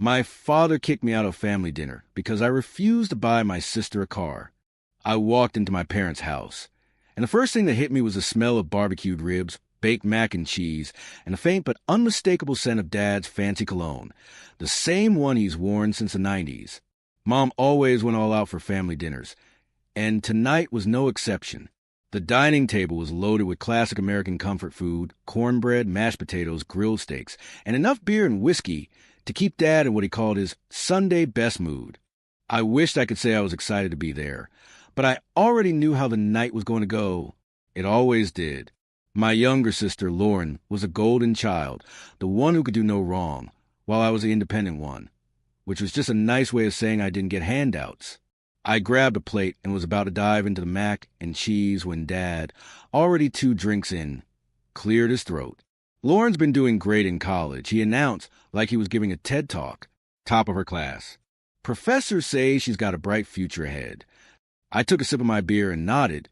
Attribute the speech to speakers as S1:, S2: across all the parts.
S1: My father kicked me out of family dinner because I refused to buy my sister a car. I walked into my parents' house, and the first thing that hit me was the smell of barbecued ribs, baked mac and cheese, and the faint but unmistakable scent of Dad's fancy cologne, the same one he's worn since the 90s. Mom always went all out for family dinners, and tonight was no exception. The dining table was loaded with classic American comfort food, cornbread, mashed potatoes, grilled steaks, and enough beer and whiskey to keep Dad in what he called his Sunday best mood. I wished I could say I was excited to be there, but I already knew how the night was going to go. It always did. My younger sister, Lauren, was a golden child, the one who could do no wrong, while I was the independent one, which was just a nice way of saying I didn't get handouts. I grabbed a plate and was about to dive into the mac and cheese when Dad, already 2 drinks in, cleared his throat. Lauren's been doing great in college, he announced like he was giving a TED Talk, top of her class. Professors say she's got a bright future ahead. I took a sip of my beer and nodded,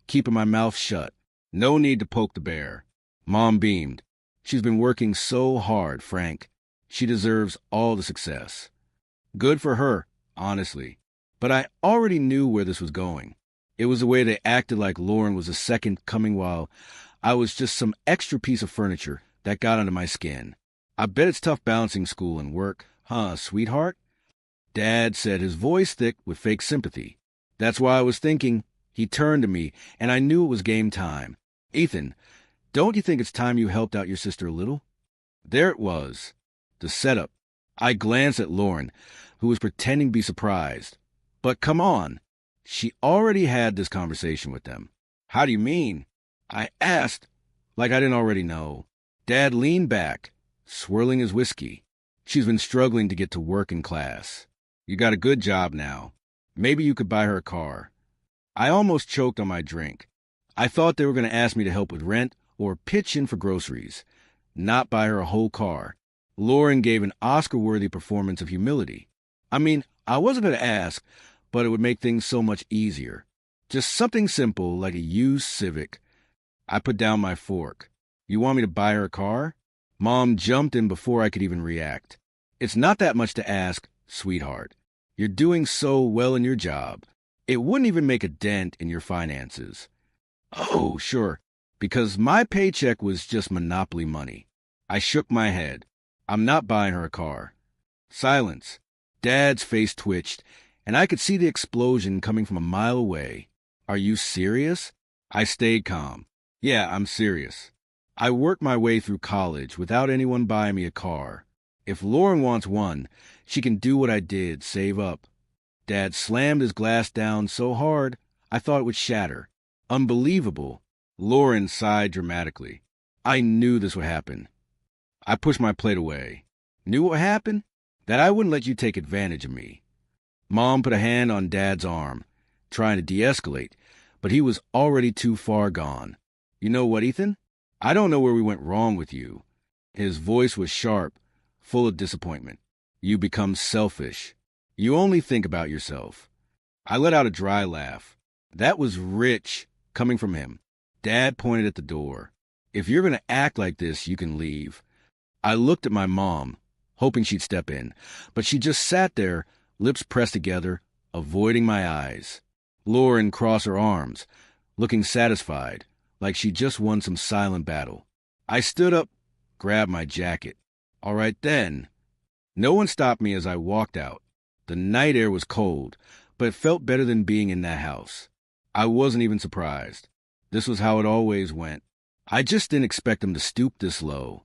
S1: keeping my mouth shut. No need to poke the bear. Mom beamed. She's been working so hard, Frank. She deserves all the success. Good for her, honestly. But I already knew where this was going. It was the way they acted like Lauren was a second coming while I was just some extra piece of furniture that got under my skin. I bet it's tough balancing school and work, huh, sweetheart? Dad said, his voice thick with fake sympathy. That's why I was thinking. He turned to me, and I knew it was game time. Ethan, don't you think it's time you helped out your sister a little? There it was, the setup. I glanced at Lauren, who was pretending to be surprised. But come on, she already had this conversation with them. How do you mean? I asked, like I didn't already know. Dad leaned back, swirling his whiskey. She's been struggling to get to work in class. You got a good job now. Maybe you could buy her a car. I almost choked on my drink. I thought they were going to ask me to help with rent or pitch in for groceries, not buy her a whole car. Lauren gave an Oscar-worthy performance of humility. I mean, I wasn't going to ask, but it would make things so much easier. Just something simple like a used Civic. I put down my fork. You want me to buy her a car? Mom jumped in before I could even react. It's not that much to ask, sweetheart. You're doing so well in your job. It wouldn't even make a dent in your finances. Oh, sure, because my paycheck was just monopoly money. I shook my head. I'm not buying her a car. Silence. Dad's face twitched, and I could see the explosion coming from a mile away. Are you serious? I stayed calm. Yeah, I'm serious. I worked my way through college without anyone buying me a car. If Lauren wants one, she can do what I did, save up. Dad slammed his glass down so hard, I thought it would shatter. Unbelievable. Lauren sighed dramatically. I knew this would happen. I pushed my plate away. Knew what would happen? That I wouldn't let you take advantage of me. Mom put a hand on Dad's arm, trying to de-escalate, but he was already too far gone. You know what, Ethan? I don't know where we went wrong with you. His voice was sharp, full of disappointment. You become selfish. You only think about yourself. I let out a dry laugh. That was rich, coming from him. Dad pointed at the door. If you're going to act like this, you can leave. I looked at my mom, hoping she'd step in, but she just sat there, lips pressed together, avoiding my eyes. Lauren crossed her arms, looking satisfied, like she just won some silent battle. I stood up, grabbed my jacket. All right then. No one stopped me as I walked out. The night air was cold, but it felt better than being in that house. I wasn't even surprised. This was how it always went. I just didn't expect them to stoop this low.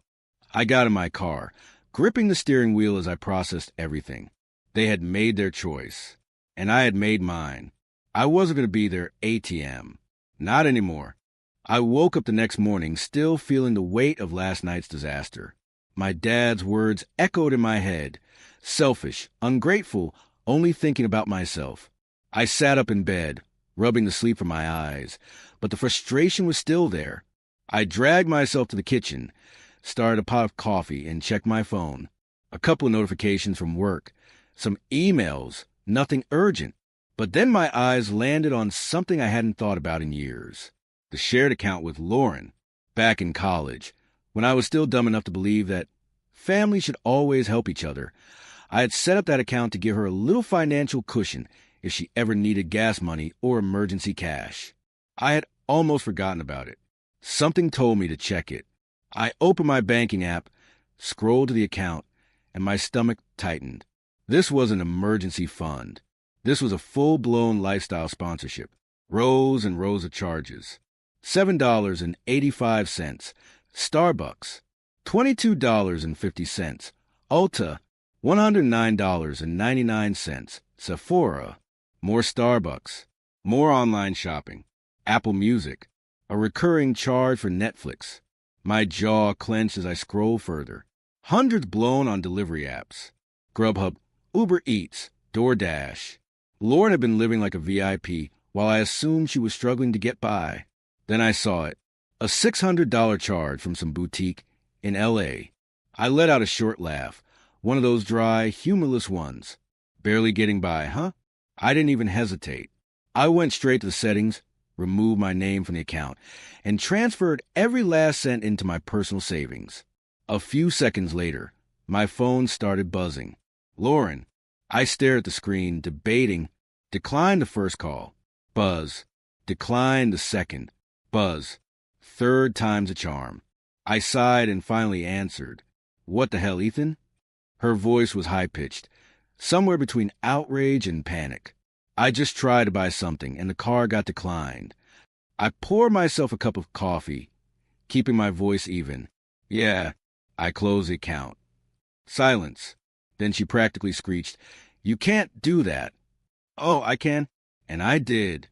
S1: I got in my car, gripping the steering wheel as I processed everything. They had made their choice, and I had made mine. I wasn't going to be their ATM. Not anymore. I woke up the next morning still feeling the weight of last night's disaster. My dad's words echoed in my head. Selfish, ungrateful, only thinking about myself. I sat up in bed, rubbing the sleep from my eyes, but the frustration was still there. I dragged myself to the kitchen, started a pot of coffee, and checked my phone. A couple of notifications from work, some emails, nothing urgent. But then my eyes landed on something I hadn't thought about in years. The shared account with Lauren, back in college, when I was still dumb enough to believe that family should always help each other. I had set up that account to give her a little financial cushion if she ever needed gas money or emergency cash. I had almost forgotten about it. Something told me to check it. I opened my banking app, scrolled to the account, and my stomach tightened. This was an emergency fund. This was a full-blown lifestyle sponsorship. Rows and rows of charges. $7.85. Starbucks. $22.50. Ulta. $109.99. Sephora. More Starbucks. More online shopping. Apple Music. A recurring charge for Netflix. My jaw clenched as I scrolled further. Hundreds blown on delivery apps. Grubhub, Uber Eats, DoorDash. Lauren had been living like a VIP while I assumed she was struggling to get by. Then I saw it. A $600 charge from some boutique in L.A. I let out a short laugh, one of those dry, humorless ones. Barely getting by, huh? I didn't even hesitate. I went straight to the settings, removed my name from the account, and transferred every last cent into my personal savings. A few seconds later, my phone started buzzing. Lauren. I stared at the screen, debating. Decline the first call. Buzz. Decline the second. Buzz. Third time's a charm. I sighed and finally answered. What the hell, Ethan? Her voice was high-pitched, somewhere between outrage and panic. I just tried to buy something, and the card got declined. I poured myself a cup of coffee, keeping my voice even. Yeah, I closed the account. Silence. Then she practically screeched, You can't do that. Oh, I can. And I did.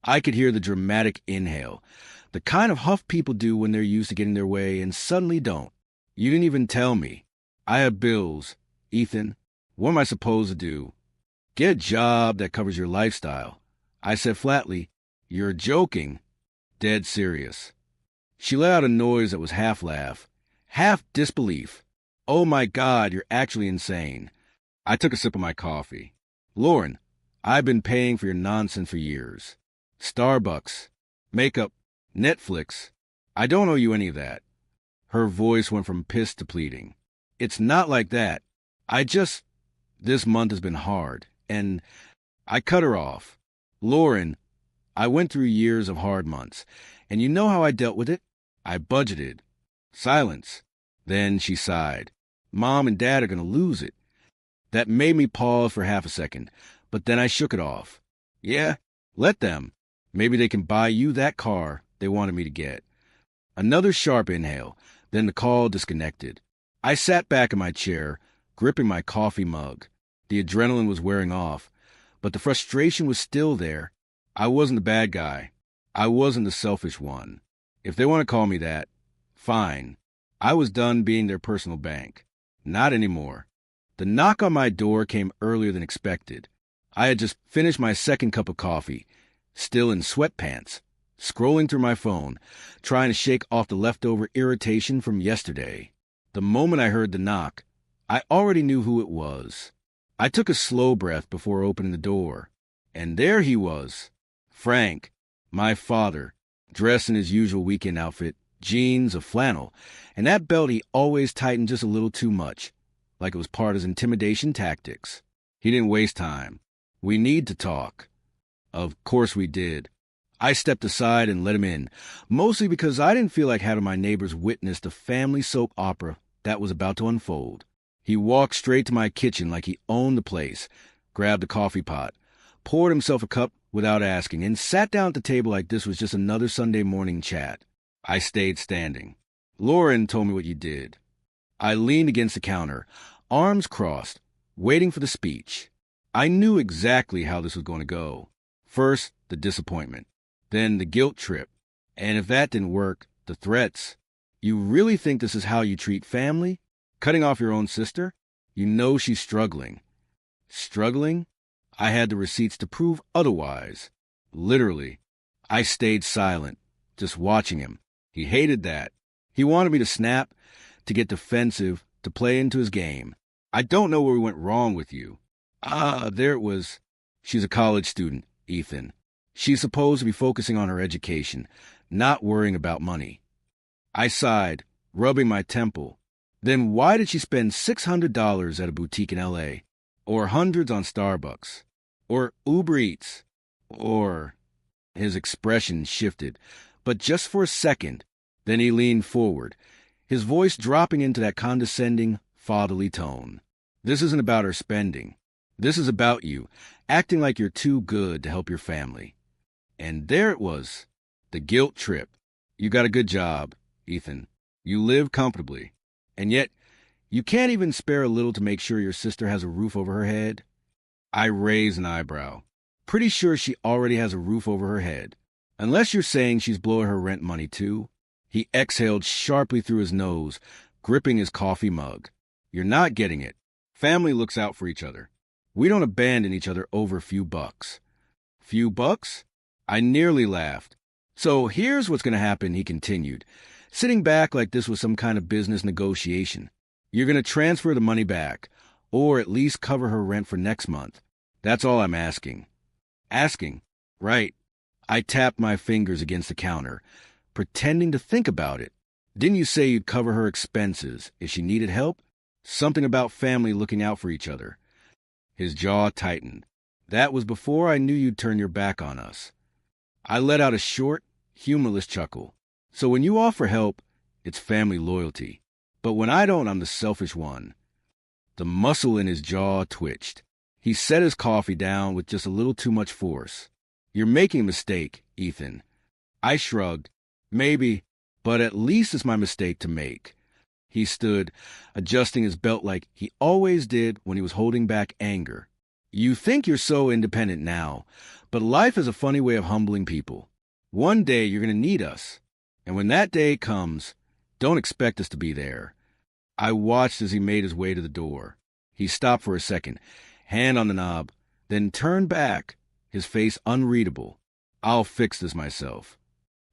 S1: I could hear the dramatic inhale, the kind of huff people do when they're used to getting their way and suddenly don't. You didn't even tell me. I have bills. Ethan, what am I supposed to do? Get a job that covers your lifestyle. I said flatly, You're joking. Dead serious. She let out a noise that was half laugh, half disbelief. Oh my God, you're actually insane. I took a sip of my coffee. Lauren, I've been paying for your nonsense for years. Starbucks, makeup, Netflix. I don't owe you any of that. Her voice went from pissed to pleading. It's not like that. This month has been hard, and I cut her off. Lauren, I went through years of hard months, and you know how I dealt with it? I budgeted. Silence. Then she sighed. Mom and Dad are going to lose it. That made me pause for half a second, but then I shook it off. Yeah, let them. Maybe they can buy you that car they wanted me to get. Another sharp inhale, then the call disconnected. I sat back in my chair, gripping my coffee mug. The adrenaline was wearing off, but the frustration was still there. I wasn't the bad guy. I wasn't the selfish one. If they want to call me that, fine. I was done being their personal bank. Not anymore. The knock on my door came earlier than expected. I had just finished my second cup of coffee, still in sweatpants, scrolling through my phone, trying to shake off the leftover irritation from yesterday. The moment I heard the knock, I already knew who it was. I took a slow breath before opening the door, and there he was, Frank, my father, dressed in his usual weekend outfit, jeans, a flannel, and that belt he always tightened just a little too much, like it was part of his intimidation tactics. He didn't waste time. We need to talk. Of course we did. I stepped aside and let him in, mostly because I didn't feel like having my neighbors witness the family soap opera that was about to unfold. He walked straight to my kitchen like he owned the place, grabbed a coffee pot, poured himself a cup without asking, and sat down at the table like this was just another Sunday morning chat. I stayed standing. Lauren told me what you did. I leaned against the counter, arms crossed, waiting for the speech. I knew exactly how this was going to go. First, the disappointment. Then the guilt trip. And if that didn't work, the threats. You really think this is how you treat family? Cutting off your own sister? You know she's struggling. Struggling? I had the receipts to prove otherwise. Literally. I stayed silent, just watching him. He hated that. He wanted me to snap, to get defensive, to play into his game. I don't know where we went wrong with you. There it was. She's a college student, Ethan. She's supposed to be focusing on her education, not worrying about money. I sighed, rubbing my temple. Then why did she spend $600 at a boutique in LA? Or hundreds on Starbucks? Or Uber Eats? Or... His expression shifted, but just for a second. Then he leaned forward, his voice dropping into that condescending, fatherly tone. This isn't about her spending. This is about you, acting like you're too good to help your family. And there it was, the guilt trip. You got a good job, Ethan. You live comfortably. And yet, you can't even spare a little to make sure your sister has a roof over her head? I raised an eyebrow. Pretty sure she already has a roof over her head. Unless you're saying she's blowing her rent money too. He exhaled sharply through his nose, gripping his coffee mug. You're not getting it. Family looks out for each other. We don't abandon each other over a few bucks. Few bucks? I nearly laughed. So here's what's going to happen, he continued, sitting back like this was some kind of business negotiation. You're going to transfer the money back, or at least cover her rent for next month. That's all I'm asking. Asking? Right. I tapped my fingers against the counter, pretending to think about it. Didn't you say you'd cover her expenses if she needed help? Something about family looking out for each other. His jaw tightened. That was before I knew you'd turn your back on us. I let out a short, humorless chuckle. So when you offer help, it's family loyalty. But when I don't, I'm the selfish one. The muscle in his jaw twitched. He set his coffee down with just a little too much force. You're making a mistake, Ethan. I shrugged. Maybe, but at least it's my mistake to make. He stood, adjusting his belt like he always did when he was holding back anger. You think you're so independent now, but life is a funny way of humbling people. One day you're going to need us. And when that day comes, don't expect us to be there. I watched as he made his way to the door. He stopped for a second, hand on the knob, then turned back, his face unreadable. I'll fix this myself.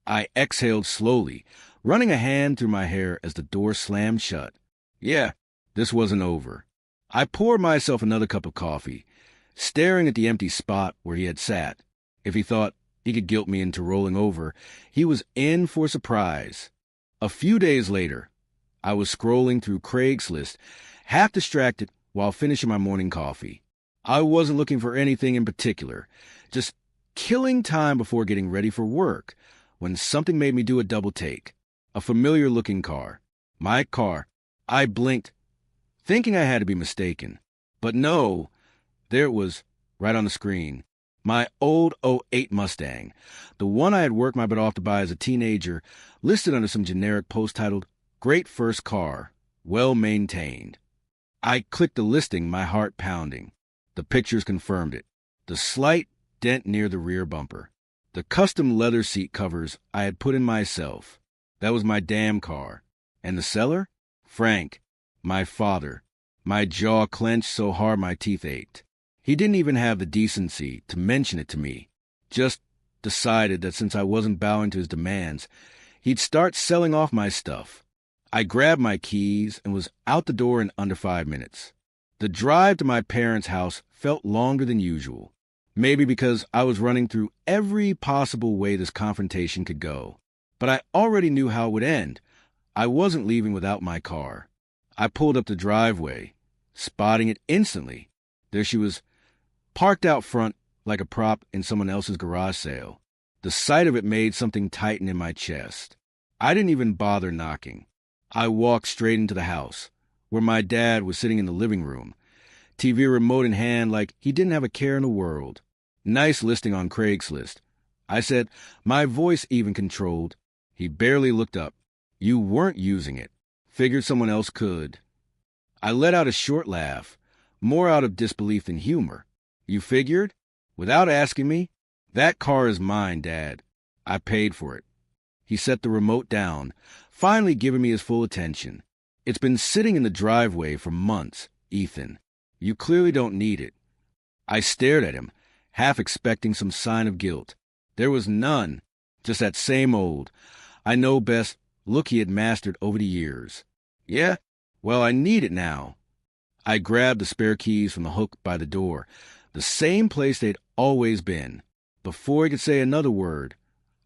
S1: I exhaled slowly, running a hand through my hair as the door slammed shut. Yeah, this wasn't over. I poured myself another cup of coffee, staring at the empty spot where he had sat. If he thought he could guilt me into rolling over, he was in for a surprise. A few days later, I was scrolling through Craigslist, half distracted while finishing my morning coffee. I wasn't looking for anything in particular, just killing time before getting ready for work, when something made me do a double take. A familiar-looking car. My car. I blinked, thinking I had to be mistaken. But no, there it was, right on the screen. My old '08 Mustang, the one I had worked my butt off to buy as a teenager, listed under some generic post titled, Great First Car, Well Maintained. I clicked the listing, my heart pounding. The pictures confirmed it. The slight dent near the rear bumper. The custom leather seat covers I had put in myself. That was my damn car. And the seller? Frank, my father. My jaw clenched so hard my teeth ached. He didn't even have the decency to mention it to me. Just decided that since I wasn't bowing to his demands, he'd start selling off my stuff. I grabbed my keys and was out the door in under 5 minutes. The drive to my parents' house felt longer than usual. Maybe because I was running through every possible way this confrontation could go. But I already knew how it would end. I wasn't leaving without my car. I pulled up the driveway, spotting it instantly. There she was, parked out front like a prop in someone else's garage sale. The sight of it made something tighten in my chest. I didn't even bother knocking. I walked straight into the house, where my dad was sitting in the living room, TV remote in hand like he didn't have a care in the world. Nice listing on Craigslist. I said, my voice even controlled. He barely looked up. You weren't using it. Figured someone else could. I let out a short laugh, more out of disbelief than humor. You figured? Without asking me? That car is mine, Dad. I paid for it. He set the remote down, finally giving me his full attention. It's been sitting in the driveway for months, Ethan. You clearly don't need it. I stared at him, half expecting some sign of guilt. There was none, just that same old, I know best look he had mastered over the years. Yeah? Well, I need it now. I grabbed the spare keys from the hook by the door, the same place they'd always been. Before he could say another word,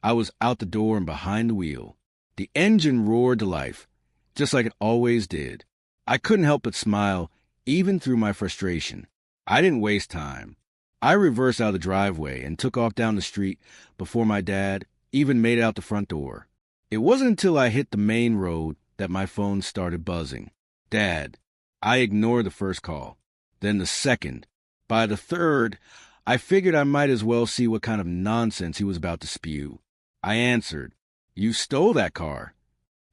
S1: I was out the door and behind the wheel. The engine roared to life, just like it always did. I couldn't help but smile, even through my frustration. I didn't waste time. I reversed out of the driveway and took off down the street before my dad even made it out the front door. It wasn't until I hit the main road that my phone started buzzing. Dad. I ignored the first call, then the second. By the third, I figured I might as well see what kind of nonsense he was about to spew. I answered, "You stole that car."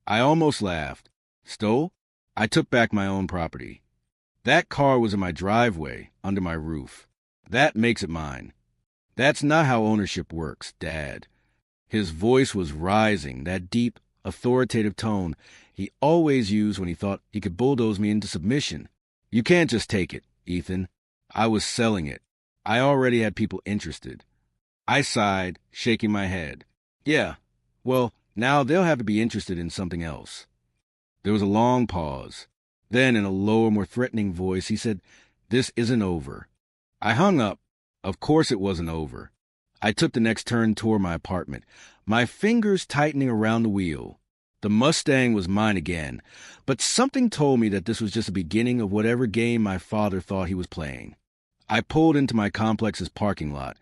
S1: I almost laughed. Stole? I took back my own property. That car was in my driveway, under my roof. That makes it mine. That's not how ownership works, Dad. His voice was rising, that deep, authoritative tone he always used when he thought he could bulldoze me into submission. You can't just take it, Ethan. I was selling it. I already had people interested. I sighed, shaking my head. Yeah, well, now they'll have to be interested in something else. There was a long pause. Then, in a lower, more threatening voice, he said, "This isn't over." I hung up. Of course it wasn't over. I took the next turn toward my apartment, my fingers tightening around the wheel. The Mustang was mine again, but something told me that this was just the beginning of whatever game my father thought he was playing. I pulled into my complex's parking lot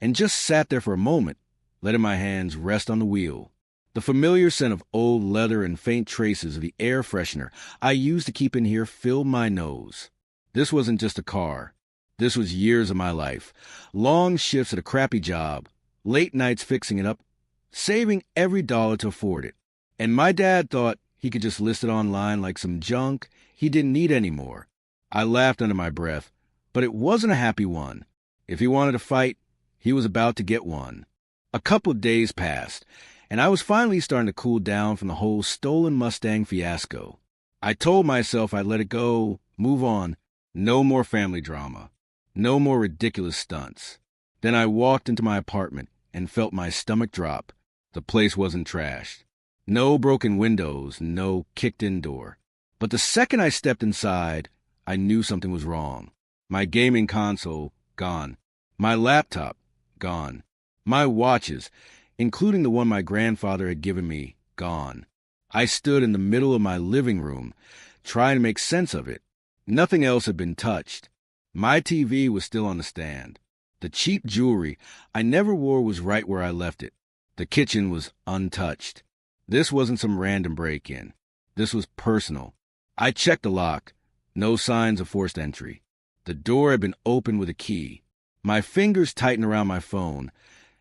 S1: and just sat there for a moment, letting my hands rest on the wheel. The familiar scent of old leather and faint traces of the air freshener I used to keep in here filled my nose. This wasn't just a car. This was years of my life. Long shifts at a crappy job, late nights fixing it up, saving every dollar to afford it. And my dad thought he could just list it online like some junk he didn't need anymore. I laughed under my breath, but it wasn't a happy one. If he wanted to fight, he was about to get one. A couple of days passed, and I was finally starting to cool down from the whole stolen Mustang fiasco. I told myself I'd let it go, move on, no more family drama, no more ridiculous stunts. Then I walked into my apartment and felt my stomach drop. The place wasn't trashed. No broken windows, no kicked-in door. But the second I stepped inside, I knew something was wrong. My gaming console, gone. My laptop, gone. My watches, including the one my grandfather had given me, gone. I stood in the middle of my living room, trying to make sense of it. Nothing else had been touched. My TV was still on the stand. The cheap jewelry I never wore was right where I left it. The kitchen was untouched. This wasn't some random break-in. This was personal. I checked the lock. No signs of forced entry. The door had been opened with a key. My fingers tightened around my phone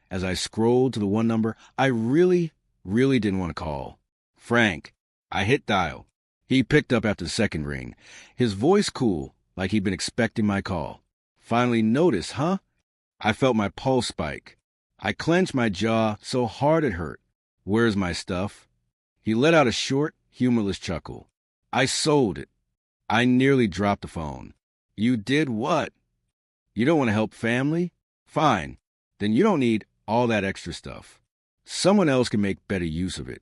S1: as I scrolled to the one number I really didn't want to call. Frank. I hit dial. He picked up after the second ring, his voice cool, like he'd been expecting my call. Finally noticed, huh? I felt my pulse spike. I clenched my jaw so hard it hurt. Where's my stuff? He let out a short, humorless chuckle. I sold it. I nearly dropped the phone. You did what? You don't want to help family? Fine. Then you don't need all that extra stuff. Someone else can make better use of it.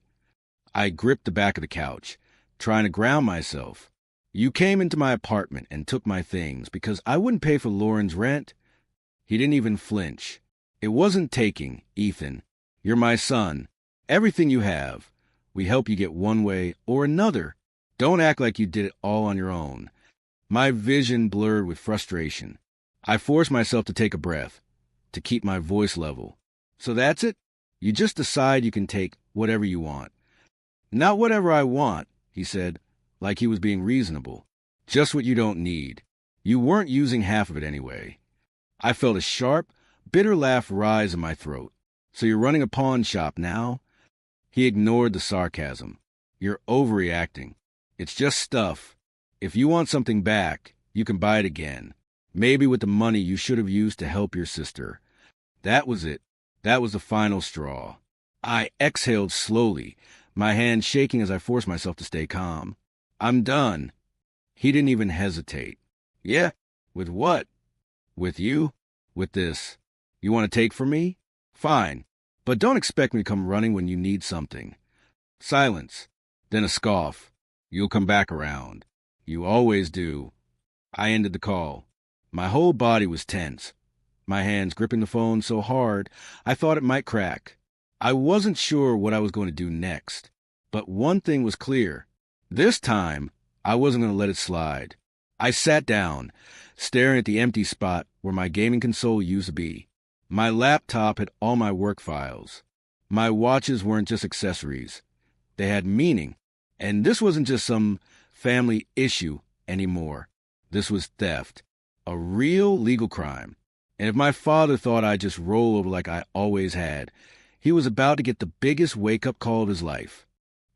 S1: I gripped the back of the couch, trying to ground myself. You came into my apartment and took my things because I wouldn't pay for Lauren's rent. He didn't even flinch. It wasn't taking, Ethan. You're my son. Everything you have. We help you get one way or another. Don't act like you did it all on your own. My vision blurred with frustration. I forced myself to take a breath, to keep my voice level. So that's it? You just decide you can take whatever you want. Not whatever I want, he said, like he was being reasonable. Just what you don't need. You weren't using half of it anyway. I felt a sharp, bitter laugh rise in my throat. So you're running a pawn shop now? He ignored the sarcasm. You're overreacting. It's just stuff. If you want something back, you can buy it again. Maybe with the money you should have used to help your sister. That was it. That was the final straw. I exhaled slowly, my hand shaking as I forced myself to stay calm. I'm done. He didn't even hesitate. Yeah? With what? With you? With this. You want to take from me? Fine. But don't expect me to come running when you need something. Silence. Then a scoff. You'll come back around. You always do. I ended the call. My whole body was tense. My hands gripping the phone so hard, I thought it might crack. I wasn't sure what I was going to do next. But one thing was clear. This time, I wasn't going to let it slide. I sat down, staring at the empty spot where my gaming console used to be. My laptop had all my work files. My watches weren't just accessories. They had meaning. And this wasn't just some family issue anymore. This was theft. A real legal crime. And if my father thought I'd just roll over like I always had, he was about to get the biggest wake-up call of his life.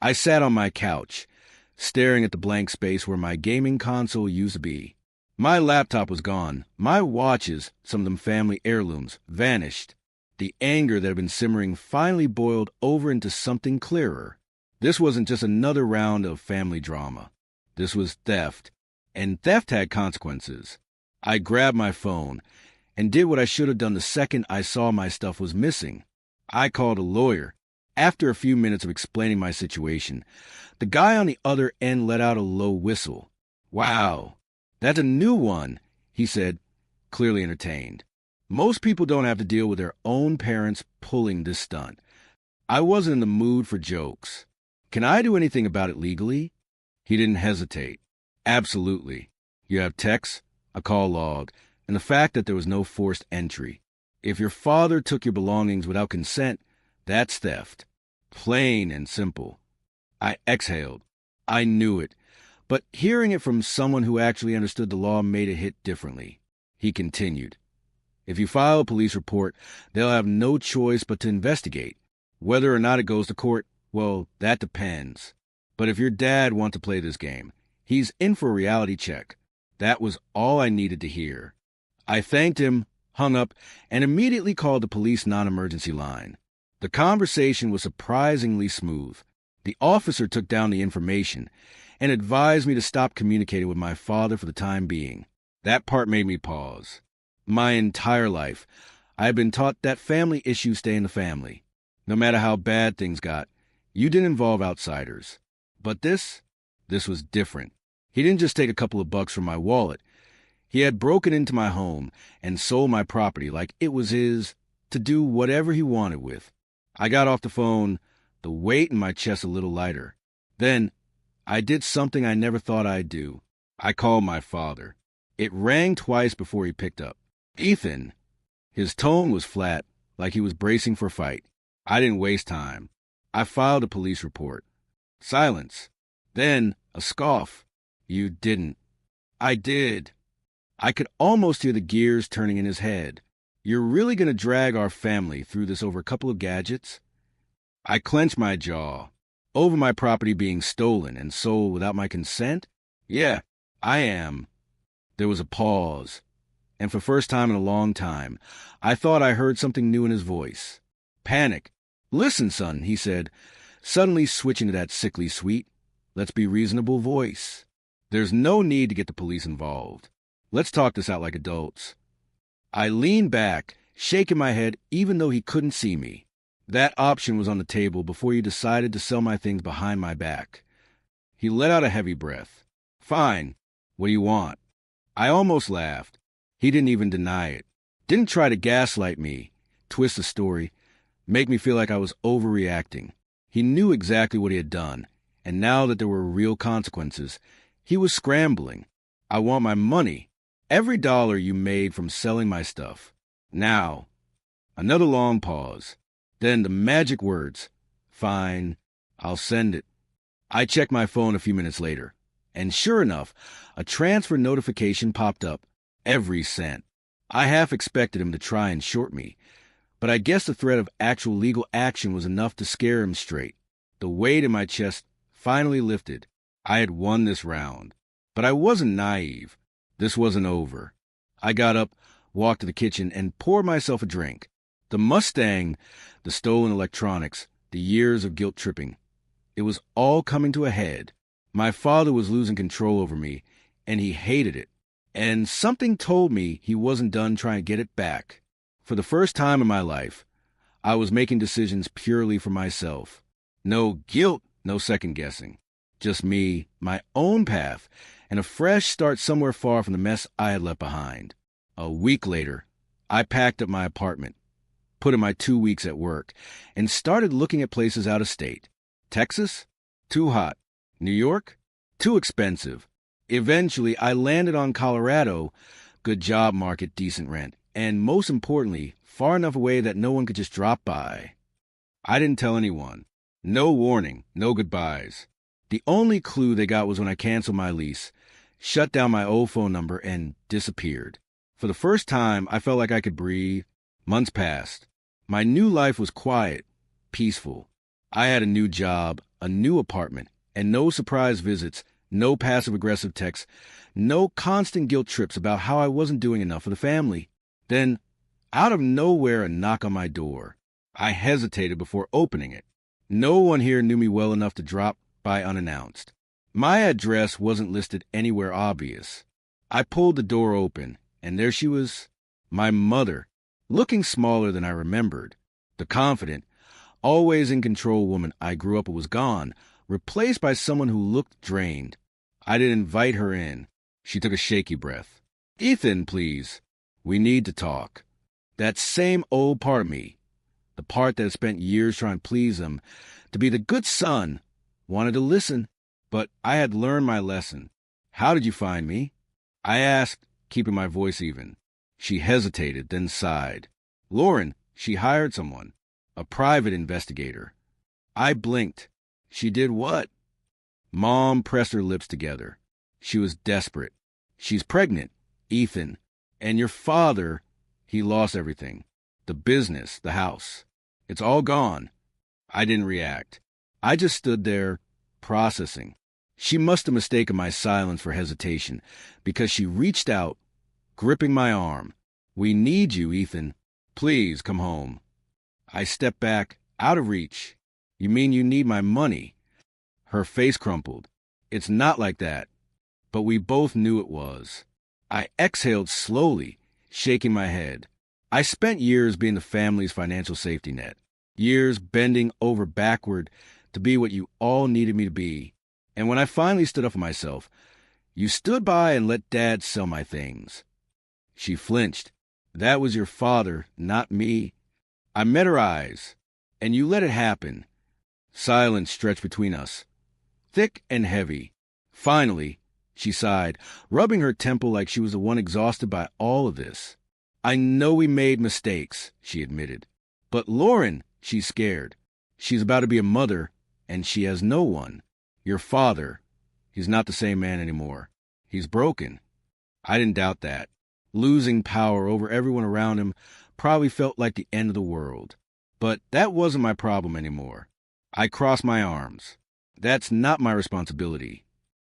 S1: I sat on my couch, staring at the blank space where my gaming console used to be. My laptop was gone. My watches, some of them family heirlooms, vanished. The anger that had been simmering finally boiled over into something clearer. This wasn't just another round of family drama. This was theft. And theft had consequences. I grabbed my phone and did what I should have done the second I saw my stuff was missing. I called a lawyer. After a few minutes of explaining my situation, the guy on the other end let out a low whistle. "Wow, that's a new one," he said, clearly entertained. Most people don't have to deal with their own parents pulling this stunt. I wasn't in the mood for jokes. "Can I do anything about it legally?" He didn't hesitate. "Absolutely. You have texts, a call log, and the fact that there was no forced entry. If your father took your belongings without consent, that's theft. Plain and simple." I exhaled. I knew it, but hearing it from someone who actually understood the law made it hit differently. He continued. "If you file a police report, they'll have no choice but to investigate. Whether or not it goes to court, well, that depends. But if your dad wants to play this game, he's in for a reality check." That was all I needed to hear. I thanked him, hung up, and immediately called the police non-emergency line. The conversation was surprisingly smooth. The officer took down the information and advised me to stop communicating with my father for the time being. That part made me pause. My entire life, I had been taught that family issues stay in the family. No matter how bad things got, you didn't involve outsiders. But this was different. He didn't just take a couple of bucks from my wallet. He had broken into my home and sold my property like it was his to do whatever he wanted with. I got off the phone, the weight in my chest a little lighter. Then I did something I never thought I'd do. I called my father. It rang twice before he picked up. "Ethan." His tone was flat, like he was bracing for a fight. I didn't waste time. I filed a police report. Silence. Then a scoff. "You didn't." "I did." I could almost hear the gears turning in his head. "You're really going to drag our family through this over a couple of gadgets?" I clenched my jaw. Over my property being stolen and sold without my consent? "Yeah, I am." There was a pause, and for the first time in a long time, I thought I heard something new in his voice. Panic. "Listen, son," he said, suddenly switching to that sickly sweet, let's be reasonable voice. "There's no need to get the police involved. Let's talk this out like adults." I leaned back, shaking my head even though he couldn't see me. That option was on the table before you decided to sell my things behind my back. He let out a heavy breath. "Fine. What do you want?" I almost laughed. He didn't even deny it. Didn't try to gaslight me, twist the story, make me feel like I was overreacting. He knew exactly what he had done, and now that there were real consequences, he was scrambling. "I want my money. Every dollar you made from selling my stuff. Now." Another long pause. Then the magic words. "Fine. I'll send it." I checked my phone a few minutes later, and sure enough, a transfer notification popped up. Every cent. I half expected him to try and short me, but I guess the threat of actual legal action was enough to scare him straight. The weight in my chest finally lifted. I had won this round. But I wasn't naive. This wasn't over. I got up, walked to the kitchen, and poured myself a drink. The Mustang, the stolen electronics, the years of guilt tripping. It was all coming to a head. My father was losing control over me, and he hated it. And something told me he wasn't done trying to get it back. For the first time in my life, I was making decisions purely for myself. No guilt, no second guessing. Just me, my own path, and a fresh start somewhere far from the mess I had left behind. A week later, I packed up my apartment, put in my 2 weeks at work, and started looking at places out of state. Texas? Too hot. New York? Too expensive. Eventually, I landed on Colorado, good job market, decent rent, and most importantly, far enough away that no one could just drop by. I didn't tell anyone. No warning, no goodbyes. The only clue they got was when I canceled my lease, shut down my old phone number, and disappeared. For the first time, I felt like I could breathe. Months passed. My new life was quiet, peaceful. I had a new job, a new apartment, and no surprise visits, no passive-aggressive texts, no constant guilt trips about how I wasn't doing enough for the family. Then, out of nowhere, a knock on my door. I hesitated before opening it. No one here knew me well enough to drop by unannounced. My address wasn't listed anywhere obvious. I pulled the door open, and there she was, my mother, looking smaller than I remembered. The confident, always in control woman I grew up with was gone, replaced by someone who looked drained. I didn't invite her in. She took a shaky breath. "Ethan, please. We need to talk." That same old part of me, the part that had spent years trying to please them, to be the good son, wanted to listen, but I had learned my lesson. "How did you find me?" I asked, keeping my voice even. She hesitated, then sighed. "Lauren, she hired someone, a private investigator." I blinked. "She did what?" Mom pressed her lips together. She was desperate. "She's pregnant, Ethan. And your father, he lost everything. The business, the house. It's all gone." I didn't react. I just stood there, processing. She must have mistaken my silence for hesitation, because she reached out, gripping my arm. "We need you, Ethan. Please come home." I stepped back, out of reach. "You mean you need my money?" Her face crumpled. "It's not like that." But we both knew it was. I exhaled slowly, shaking my head. I spent years being the family's financial safety net. Years bending over backward to be what you all needed me to be. And when I finally stood up for myself, you stood by and let Dad sell my things. She flinched. "That was your father, not me." I met her eyes. "And you let it happen." Silence stretched between us, thick and heavy. Finally, she sighed, rubbing her temple like she was the one exhausted by all of this. "I know we made mistakes," she admitted. "But Lauren," she's scared. "She's about to be a mother, and she has no one. Your father, he's not the same man anymore. He's broken." I didn't doubt that. Losing power over everyone around him probably felt like the end of the world. But that wasn't my problem anymore. I crossed my arms. "That's not my responsibility."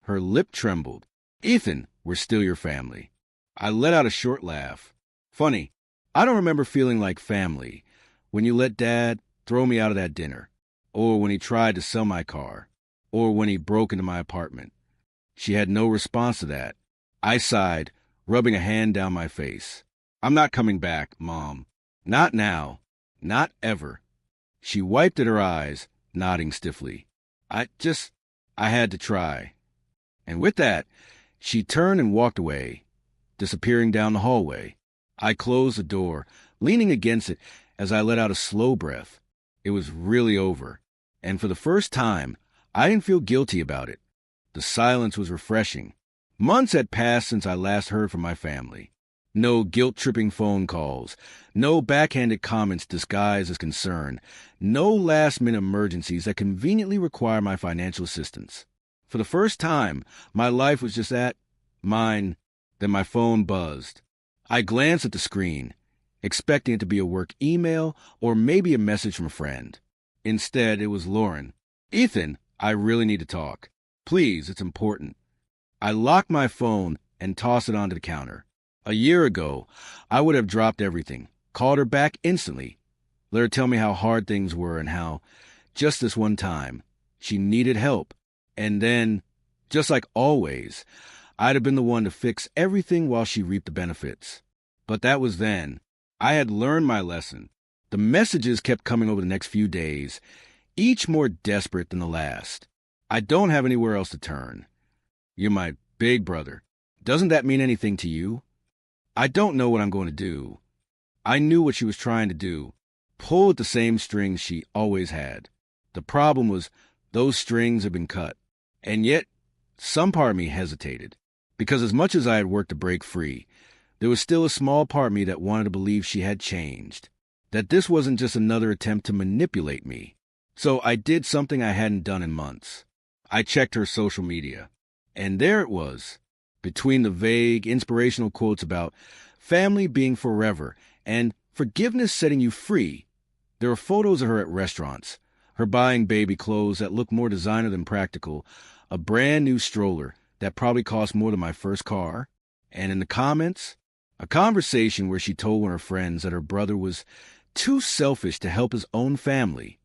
S1: Her lip trembled. "Ethan, we're still your family." I let out a short laugh. "Funny, I don't remember feeling like family when you let Dad throw me out of that dinner, or when he tried to sell my car, or when he broke into my apartment." She had no response to that. I sighed, rubbing a hand down my face. "I'm not coming back, Mom. Not now. Not ever." She wiped at her eyes, nodding stiffly. I had to try." And with that, she turned and walked away, disappearing down the hallway. I closed the door, leaning against it as I let out a slow breath. It was really over, and for the first time, I didn't feel guilty about it. The silence was refreshing. Months had passed since I last heard from my family. No guilt-tripping phone calls, no backhanded comments disguised as concern, no last-minute emergencies that conveniently require my financial assistance. For the first time, my life was just mine. Then my phone buzzed. I glanced at the screen, expecting it to be a work email or maybe a message from a friend. Instead, it was Lauren. "Ethan, I really need to talk. Please, it's important." I locked my phone and tossed it onto the counter. A year ago, I would have dropped everything, called her back instantly, let her tell me how hard things were and how, just this one time, she needed help. And then, just like always, I'd have been the one to fix everything while she reaped the benefits. But that was then. I had learned my lesson. The messages kept coming over the next few days, each more desperate than the last. "I don't have anywhere else to turn. You're my big brother. Doesn't that mean anything to you? I don't know what I'm going to do." I knew what she was trying to do, pull at the same strings she always had. The problem was those strings had been cut. And yet, Some part of me hesitated, because as much as I had worked to break free, there was still a small part of me that wanted to believe she had changed, that this wasn't just another attempt to manipulate me. So I did something I hadn't done in months. I checked her social media, and there it was, between the vague, inspirational quotes about family being forever and forgiveness setting you free. There were photos of her at restaurants, her buying baby clothes that looked more designer than practical, a brand new stroller that probably cost more than my first car, and in the comments, a conversation where she told one of her friends that her brother was too selfish to help his own family.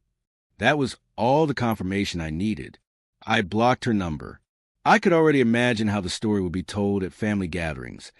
S1: That was all the confirmation I needed. I blocked her number. I could already imagine how the story would be told at family gatherings,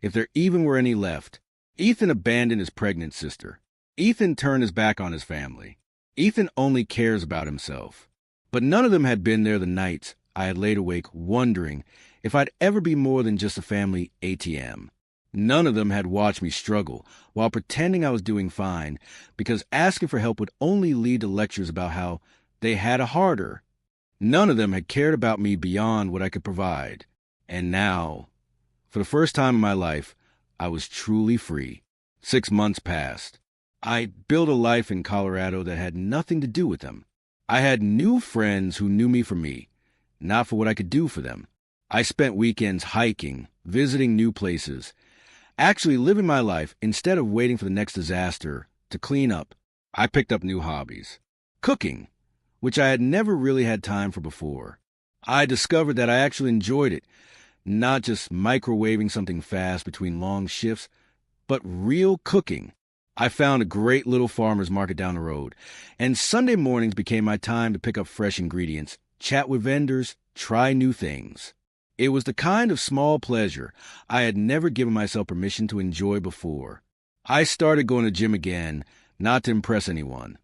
S1: if there even were any left. Ethan abandoned his pregnant sister. Ethan turned his back on his family. Ethan only cares about himself. But none of them had been there the nights I had laid awake wondering if I'd ever be more than just a family ATM. None of them had watched me struggle while pretending I was doing fine, because asking for help would only lead to lectures about how they had it harder. None of them had cared about me beyond what I could provide. And now, for the first time in my life, I was truly free. 6 months passed. I built a life in Colorado that had nothing to do with them. I had new friends who knew me for me, not for what I could do for them. I spent weekends hiking, visiting new places, actually living my life instead of waiting for the next disaster to clean up. I picked up new hobbies. Cooking, which I had never really had time for before. I discovered that I actually enjoyed it, not just microwaving something fast between long shifts, but real cooking. I found a great little farmer's market down the road, and Sunday mornings became my time to pick up fresh ingredients, chat with vendors, try new things. It was the kind of small pleasure I had never given myself permission to enjoy before. I started going to the gym again, not to impress anyone,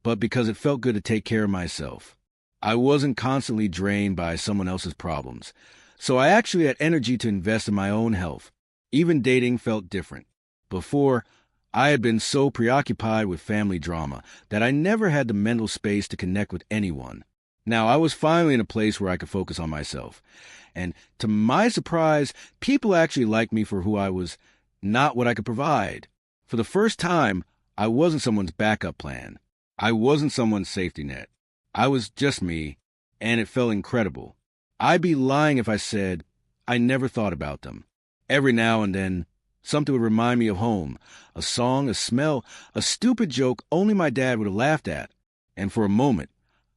S1: but because it felt good to take care of myself. I wasn't constantly drained by someone else's problems, so I actually had energy to invest in my own health. Even dating felt different. Before, I had been so preoccupied with family drama that I never had the mental space to connect with anyone. Now I was finally in a place where I could focus on myself. And to my surprise, people actually liked me for who I was, not what I could provide. For the first time, I wasn't someone's backup plan. I wasn't someone's safety net. I was just me, and it felt incredible. I'd be lying if I said I never thought about them. Every now and then, something would remind me of home, a song, a smell, a stupid joke only my dad would have laughed at. And for a moment,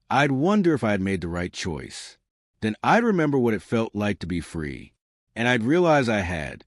S1: I'd wonder if I had made the right choice. Then I'd remember what it felt like to be free. And I'd realize I had.